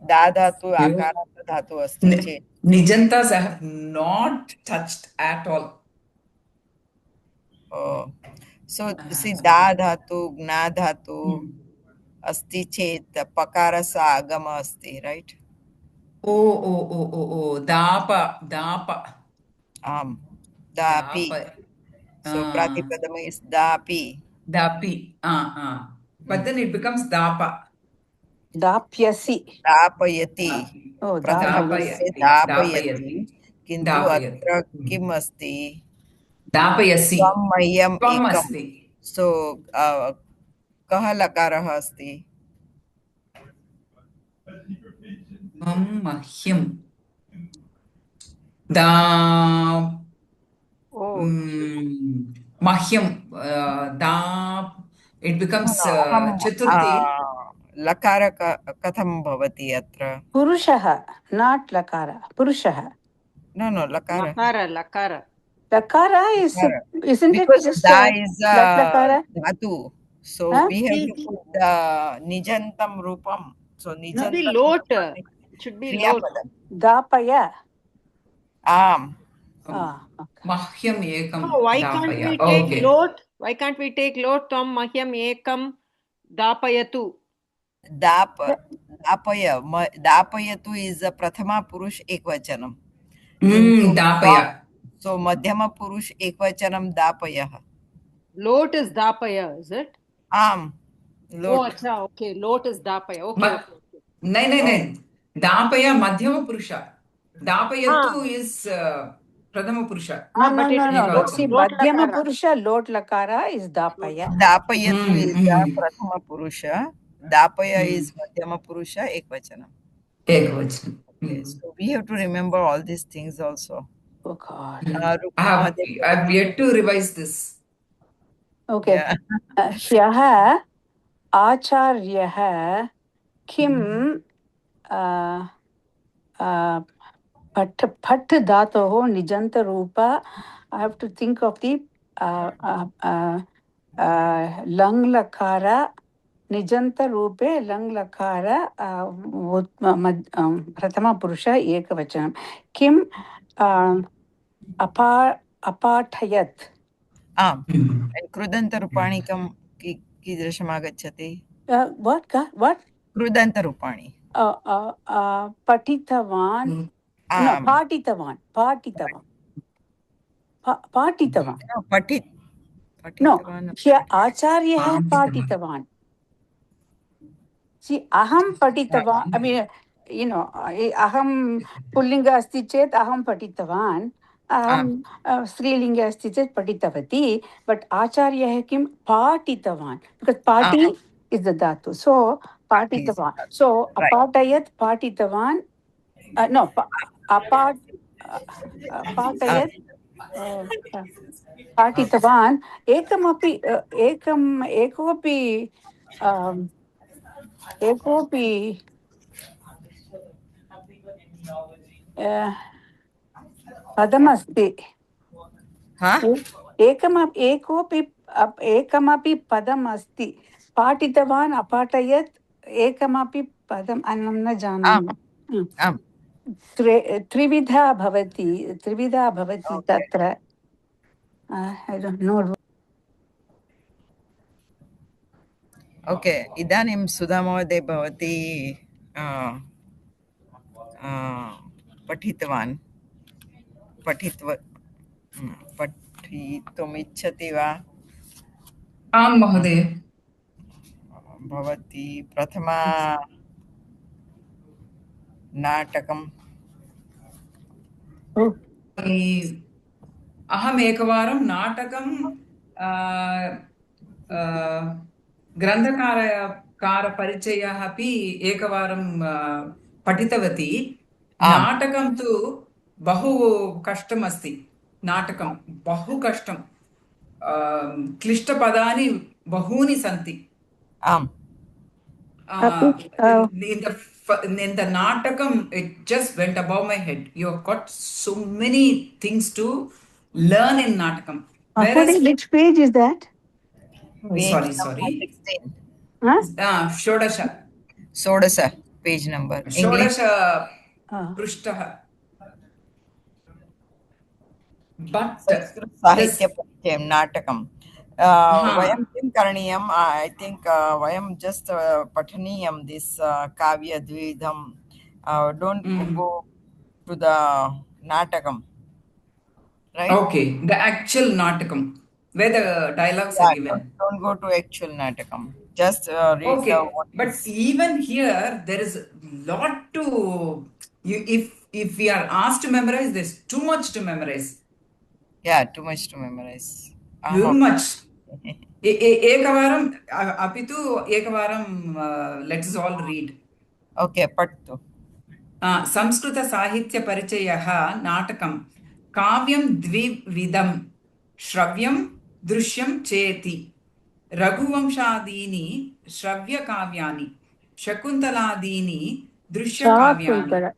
दा धातु आकारान्त धातु अस्ति चेत् Nijantas have not touched at all. So C दा धातु ज्ञा धातु अस्ति चेत् पकारस्य आगमः अस्ति राइट दाप दाप आम् दापि दाप so pratipadam is dapi dapi but then it becomes dapa दाप्यसि दापयति ओ प्रथमपुरुषे दापयसि दापयति किन्तु दापयति अत्र किम् अस्ति दापयसि त्वं मह्यम् त्वम् एकं अस्ति सो कः लकारः अस्ति त्वं मह्यं दा ओ मह्यं दा it becomes अहं चतुर्थी लकार कथं भवति अत्र पुरुषः नाट् लकार पुरुषः नो नो लकार लकार lakara is isn't it because just da is lakara dhatu so huh? we have to put the nijantam rupam so should be nijantam lot should be lot kriyapadam dapaya आम् okay. मह्यम् एकं oh, why can't दापय we take okay lot why can't we take lot tvam mahyam ekam dapayatu दापयतु is a prathama purush ekvachanam दापय so madhyama purush ekvachanam dapayah lot is dapaya is it आम् oh acha okay lot is dapaya okay नहीं दापय मध्यम पुरुष दापयतु is प्रथम पुरुष no see madhyama purusha lot lakara is dapaya दापयतु is prathama purusha dapaya is madhyama purusha ekvachanam so we have to remember all these things also oh god I've yet to revise this okay ह्यः आचार्यः किं पठ धातोः निजन्तरूप I have to think of the लङ् लकार निजन्तरूपे लङ् लकार प्रथमपुरुष एकवचनं किं अपाठयत् आम् कृदन्तरूपाणि कीदृशम् आगच्छति what कृदन्तरूपाणि पठितवान् पाठितवान् आचार्यः पाठितवान् अहं पठितवान् I mean अहं पुल्लिङ्ग अस्ति चेत् अहं पठितवान् अहं स्त्रीलिङ्ग अस्ति चेत् पठितवती बट् आचार्यः किं पाठितवान् बिकास् पाठि इस् द धातु सो पाठितवान् सो अपाठयत् पाठितवान् नो पाठयत् पाठितवान् एकोपि पदमस्ति एकमपि पदम् अस्ति पाठितवान् अपाठयत् एकमपि पदम् अहं न जानामि त्रिविधा भवति तत्र I don't know. ओके इदानीं सुधा महोदय भवती पठितुम् इच्छति वा आं महोदय भवती प्रथमा नाटकम् अहम् एकवारं नाटकं ग्रन्थकारपरिचयः अपि एकवारं पठितवती। आम् नाटकं तु बहु कष्टमस्ति। नाटकं बहु कष्टं। क्लिष्टपदानि बहूनि सन्ति। आम् Api, In the natakam, it just went above my head. You've got so many things to learn in natakam. Whereas, which page is that? page sorry, number sorry. 16 Huh? Shodasha. Sodasa page number English Shodasha Ah. Prushtah. But Sanskrit this, साहित्य परिचयं नाटकं वयं huh, किं करणीयम् I think वयं just पठनीयं this काव्य द्विविधं don't mm, go to the नाटकं right okay, the actual natakam, where the dialogues are yeah given. don't go to actual natakam just read the Okay, what but is even here there is a lot to you. If we are asked to memorize, there's too much to memorize. yeah too much to memorize Too okay much. एकवारं अपि तु एकवारं let's all read. okay पठतु संस्कृतसाहित्यपरिचयः नाटकं काव्यं द्विविधं श्रव्यं दृश्यं चेति रघुवंशादीनि श्रव्यकाव्यानि शकुन्तलादीनि दृश्यकाव्यानि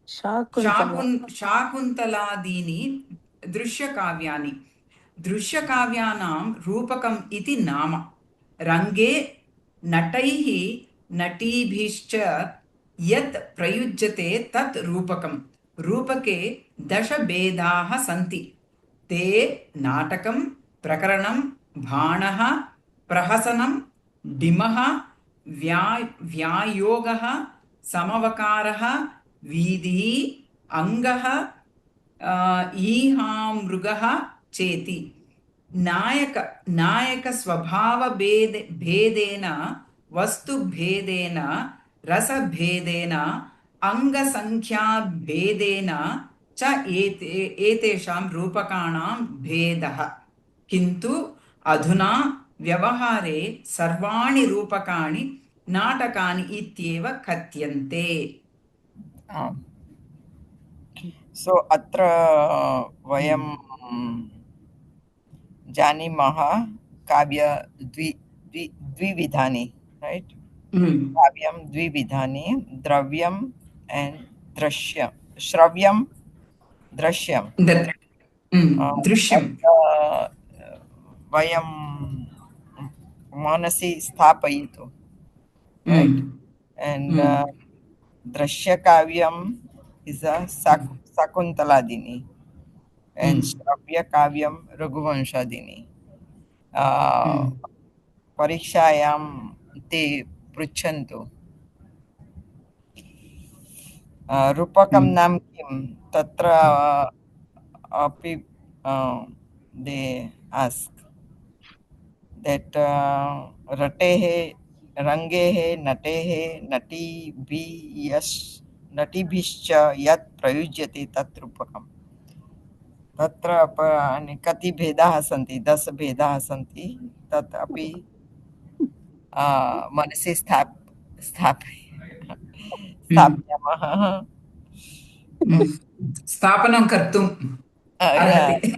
Shakuntala. Shakuntala. शाकुन्तलादीनि दृश्यकाव्यानि दृश्यकाव्यानां रूपकम् इति नाम रङ्गे नटैः नटीभिश्च यत् प्रयुज्यते तत् रूपकं रूपके दशभेदाः सन्ति ते नाटकं प्रकरणं भाणः प्रहसनं डिमः व्यायोगः समवकारः वीधिः अङ्गः ईहामृगः चेति नायकस्वभावभेदेन वस्तुभेदेन रसभेदेन अङ्गसङ्ख्याभेदेन च एतेषां रूपकाणां भेदः किन्तु अधुना व्यवहारे सर्वाणि रूपकाणि नाटकानि इत्येव कथ्यन्ते आम् सो अत्र वयं जानीमः काव्य द्विविधानि रैट् काव्यं द्विविधानि द्रव्यम् एण्ड् दृश्यं श्रव्यं दृश्यं दृश्यं वयं मनसि स्थापयितु रैट् एण्ड् दृश्यकाव्यं इस् अ शकुन्तलादिनी एण्ड् श्रव्यकाव्यं रघुवंशादिनी परीक्षायां ते पृच्छन्तु रूपकं नाम किं तत्र अपि दे आस्क् देट् रटेः रङ्गेः नटेः नटीभिश्च यत् प्रयुज्यते तत् रूपकम् तत्र कति भेदाः सन्ति 10 भेदाः सन्ति तत् अपि मनसि स्थापयामः स्थापनं कर्तुम् अर्हति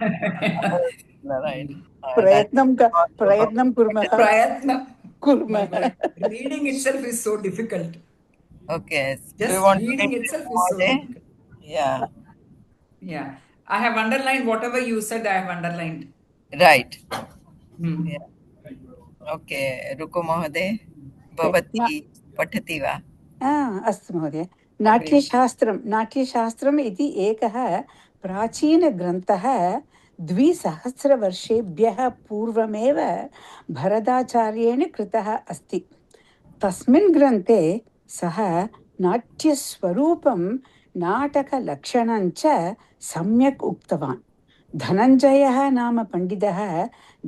प्रयत्नं कुर्मः प्रयत्नं कुर्मः reading itself is so difficult. Okay, do Just you want reading to itself is so Mode? difficult. Yeah, I have underlined whatever you said. I have underlined. right. Yeah. Okay, रुको महोदय भवती पठति वा अस्तु महोदय नाट्यशास्त्रम् इति एकः प्राचीनग्रन्थः 200 वर्षेभ्यः पूर्वमेव भरताचार्येण कृतः अस्ति तस्मिन् ग्रन्थे सः नाट्यस्वरूपं नाटकलक्षणं च सम्यक् उक्तवान् धनञ्जयः नाम पण्डितः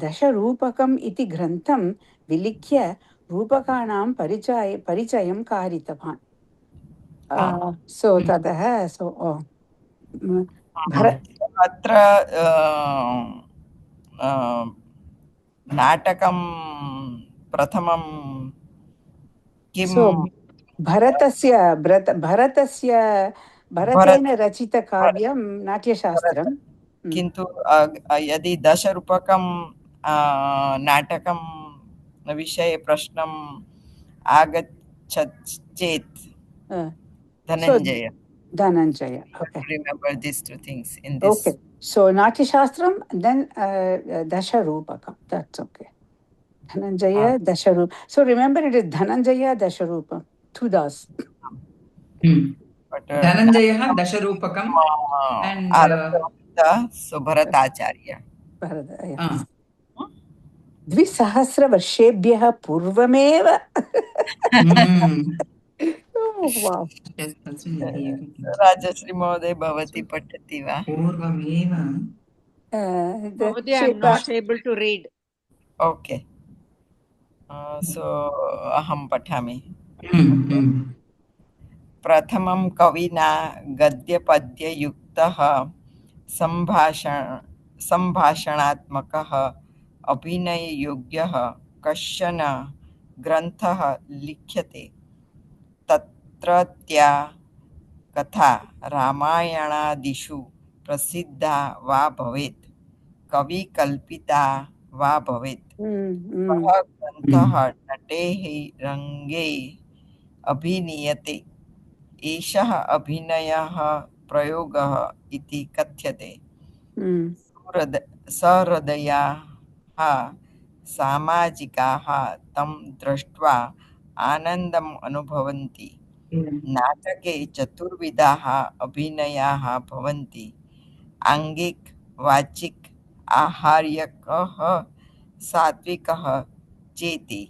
दशरूपकम् इति ग्रन्थं विलिख्य रूपकाणां परिचयं कारितवान् सो ततः अत्र नाटकं प्रथमं किं So भरतेन भरत रचितकाव्यं भरत नाट्यशास्त्रं. किन्तु यदि 10 रूप्यकं नाटकं विषये प्रश्नम् आगच्छत् चेत् So Dhananjaya. Dhananjaya. Okay. Remember these two things in Okay. this. So Natyashastram, then Dasharupakam. That's okay. Dhananjaya, Dasharup. So remember, it is Dhananjaya, Dasharupam. Two das. But Dhananjaya Dasharupakam and Arabhavita Subharatacharya. Bharata. द्विसहस्रवर्षेभ्यः पूर्वमेव. Oh, wow. Rajashri Mohoday Bhavati Patati va? पूर्वमेव. Mahodaya, I'm not able to read. Okay. So aham pathami. प्रथमं कविना गद्यपद्ययुक्तः सम्भाषणात्मकः अभिनययोग्यः कश्चन ग्रन्थः लिख्यते। तत्रत्या कथा रामायणादिषु प्रसिद्धा वा भवेत्, कविकल्पिता वा भवेत्, सः ग्रन्थः नटेः रङ्गे अभिनीयते। एषः अभिनयः प्रयोगः इति कथ्यते। सहृदयाः सामाजिकाः तं दृष्ट्वा आनन्दम् अनुभवन्ति। नाटके चतुर्विधाः अभिनयाः भवन्ति। आङ्गिक, वाचिक, आहार्यकः, सात्विकः चेति।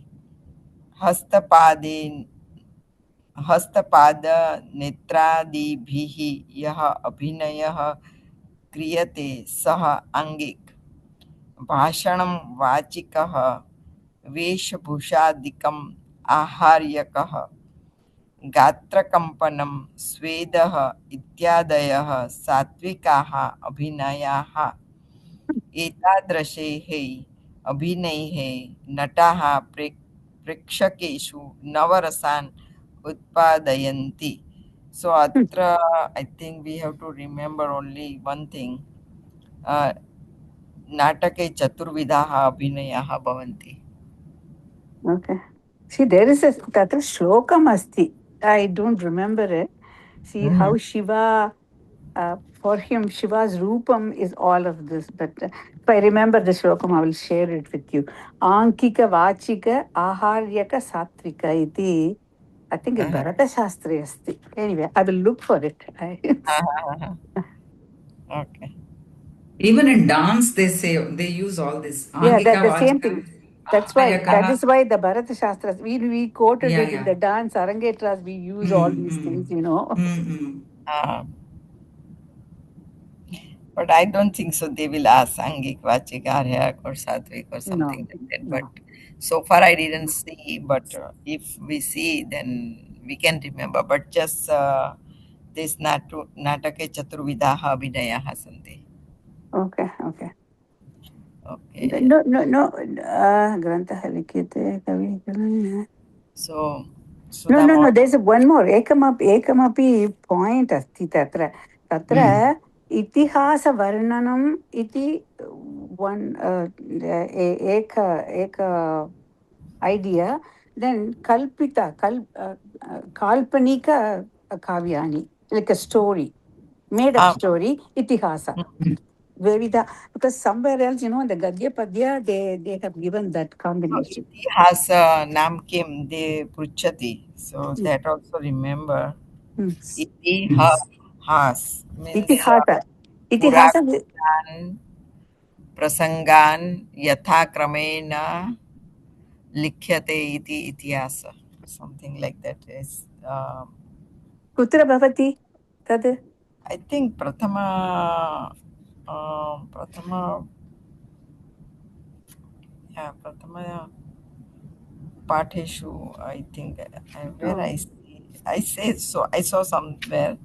हस्तपादनेत्रादिभिः यः अभिनयः क्रियते सः आङ्गिक। भाषणं वाचिकः, वेशभूषादिकम् आहार्यकः, गात्रकम्पनं, स्वेदः इत्यादयः सात्विकाः अभिनयाः। एतादृशैः अभिनयैः नटाः प्रेक्षकेषु नवरसान् उत्पादयन्ति. So atra I think we have to remember only one thing. नाटके चतुर्विधाः अभिनयाः भवन्ति. Okay. See, there is a tatra shlokam asti. I don't remember it. See how Shiva, for him, Shiva's rupam is all of this. But if I remember the shlokam, I will share it with you. Ankika vachika aharyaka satvika iti. I think it's Bharata Shastri asti. Anyway, I will look for it. Okay. Even in dance, they use all this. Yeah, that's the same thing. That's why that is why the Bharata Shastras we quoted it in the dance Arangetras. We use all these things, you know. But I don't think so. They will ask Angik, Vachik, Aryak, or Satvik, or something like that. But so far I didn't see. But if we see, then we can remember. But just this Natake Chaturvidaha Abhinayaha Santi. Okay, okay. Okay. No. Grantaha likhite kavi. So No. There's one more. Ekamapi point asti tatra. इतिहास वर्णनम इति one एक idea, then kalpanika kavyani, like a story, made up story, itihasa. Because somewhere else, you know, in the Gadya Padya, they have given that combination. Itihasa nam kim de pruchati. So that also remember. Itihas means Itihasa prasangan yatha kramena likhyate iti itihasa. Something like that is. Kutra bhavati tad? I think prathama Patheshu, I think where I say so. I saw somewhere,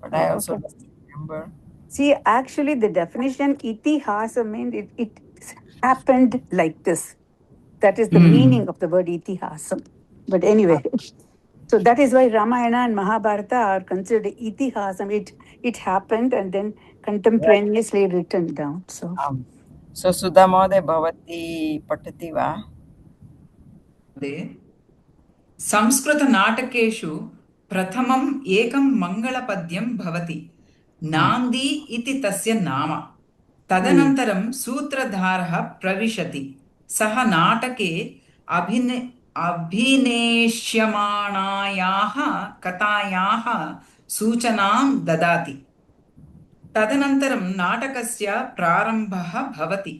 but I also don't remember. See, actually, the definition itihasa means it happened like this. That is the meaning of the word itihasam. But anyway, so that is why Ramayana and Mahabharata are considered itihasam. It happened and then contemporaneously written down. So So Sudha Mode Bhavati Patati va? संस्कृतनाटकेषु प्रथमम् एकं मङ्गलपद्यं भवति। नान्दी इति तस्य नाम। तदनन्तरं सूत्रधारः प्रविशति। सः नाटके अभिनेष्यमाणायाः कथायाः सूचनां ददाति। तदनन्तरं नाटकस्य प्रारम्भः भवति।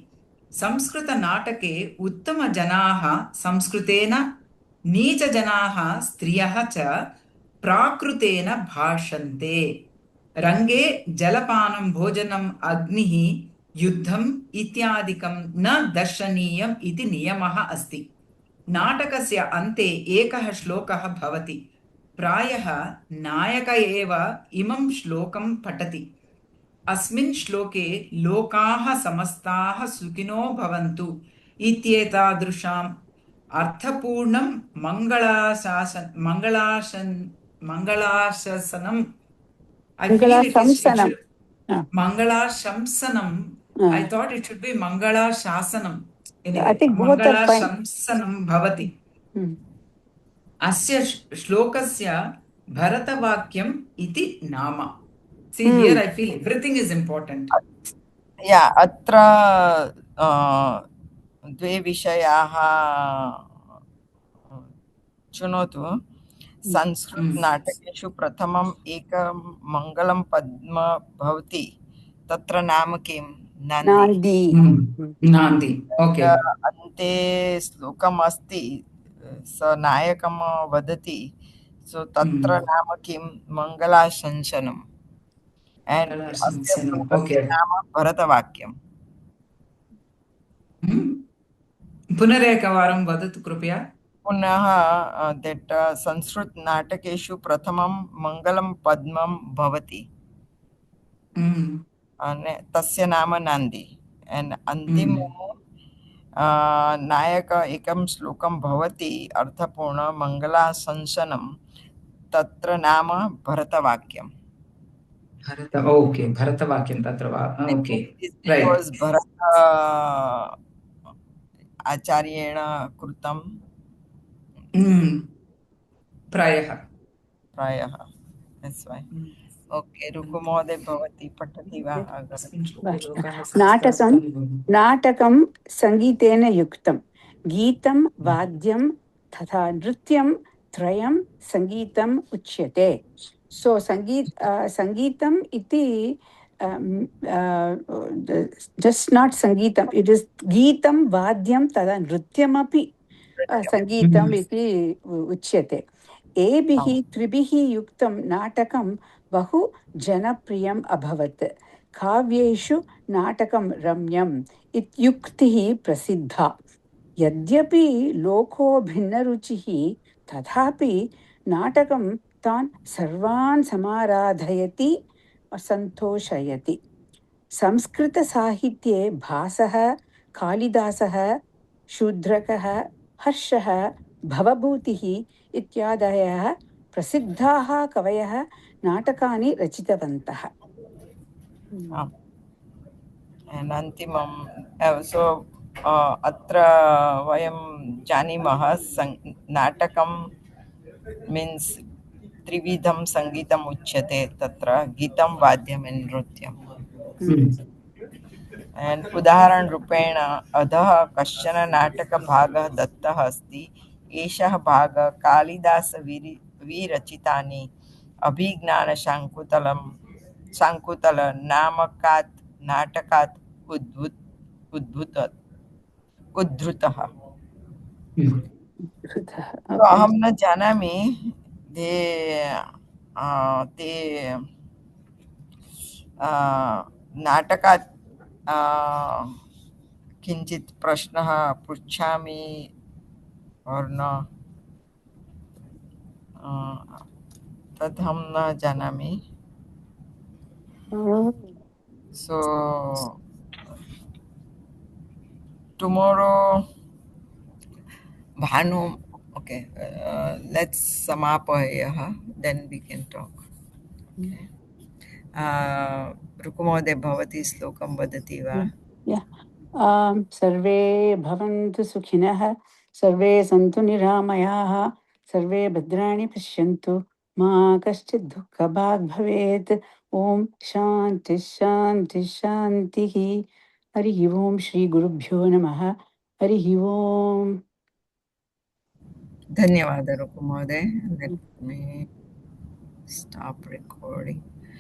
संस्कृतनाटके उत्तमजनाः संस्कृतेन, नीचजनाः स्त्रियः च प्राकृतेन भाषन्ते। रङ्गे जलपानं भोजनम् अग्निः युद्धम् इत्यादिकं न दर्शनीयम् इति नियमः अस्ति। नाटकस्य अन्ते एकः श्लोकः भवति। प्रायः नायकः एव इमं श्लोकं पठति। अस्मिन् श्लोके लोकाः समस्ताः सुखिनो भवन्तु इत्येतादृशम् अर्थपूर्णं मङ्गलाशासनम् I feel it Shamsanam. should Mangala Shamsanam. I thought it should be Mangala Shasanam. Anyway, I think both Mangala are fine. Shamsanam Bhavati. Asya Shlokasya Bharatavakyam iti nama. See, here I feel everything is important. Yeah, atra dve vishayaः शृणोतु। संस्कृतनाटकेषु प्रथमम् एकं मङ्गलं पद्म भवति, तत्र नाम किं? नान्दी। नान्दी। Okay. अन्ते श्लोकम् अस्ति, स नायकं वदति, सो तत्र नाम किं? मङ्गलाशंसनम्। एंड अस्य श्लोकस्य नाम भरतवाक्यम्। पुनरेकवारं वदतु कृपया। पुनः that संस्कृत नाटकेषु प्रथमं मङ्गलं पद्मं भवति, तस्य नाम नान्दी। एंड अन्तिमे नायक एकं श्लोकं भवति अर्थपूर्ण मङ्गलाशंसनं, तत्र नाम भरतवाक्यम्। ओके, भरतवाक्यं तत्र वा? ओके, बिकॉज़ भरत आचार्येण कृतं प्रायः। That's why. ओके, रुकु महोदय, भवती पठति वा? नाटकं सङ्गीतेन युक्तं, गीतं वाद्यं तथा नृत्यं त्रयं सङ्गीतम् उच्यते. सो सङ्गीतम् इति just not sangeetam, it is geetam vadyam tada nrityamapi sangeetam iti uchyate. Ebihi tribihi yuktam natakam bahu janapriyam abhavat. Kavyeshu natakam ramyam ityuktihi prasiddha. Yadyapi loko bhinnaruchihi tadhapi natakam tan sarvan samaradhayati संतोषयति. संस्कृतसाहित्ये भासः, कालिदासः, शूद्रकः, हर्षः, भवभूतिः इत्यादयः प्रसिद्धाः कवयः नाटकानि रचितवन्तः। अन्तिमं सो अत्र वयं जानीमः नाटकं मीन्स् त्रिविधं संगीतम् उच्यते, तत्र गीतं वाद्यं नृत्यम्। उदाहरण रूपेण अधः कश्चन नाटकभागः दत्तः अस्ति। एषः भागः कालिदास विरचितानि अभिज्ञानशाकुन्तल नामकात् नाटकात् उद्धृतः। अहं न जानामि ते नाटकात् किञ्चित् प्रश्नः पृच्छामि और न, तदहं न जानामि। सो tomorrow, Bhanu, okay, let's samapayah, then we can talk. Okay. Rukumode bhavati slokam vadati va. Yeah. सर्वे भवन्तु सुखिनः सर्वे सन्तु निरामयाः सर्वे भद्राणि पश्यन्तु मा कश्चित् दुःखभाग् भवेत् ॐ शान्ति शान्ति शान्तिः हरिः ओम् श्रीगुरुभ्यो नमः हरिः ओम् Dhanyawada Rukumode. Let me stop recording.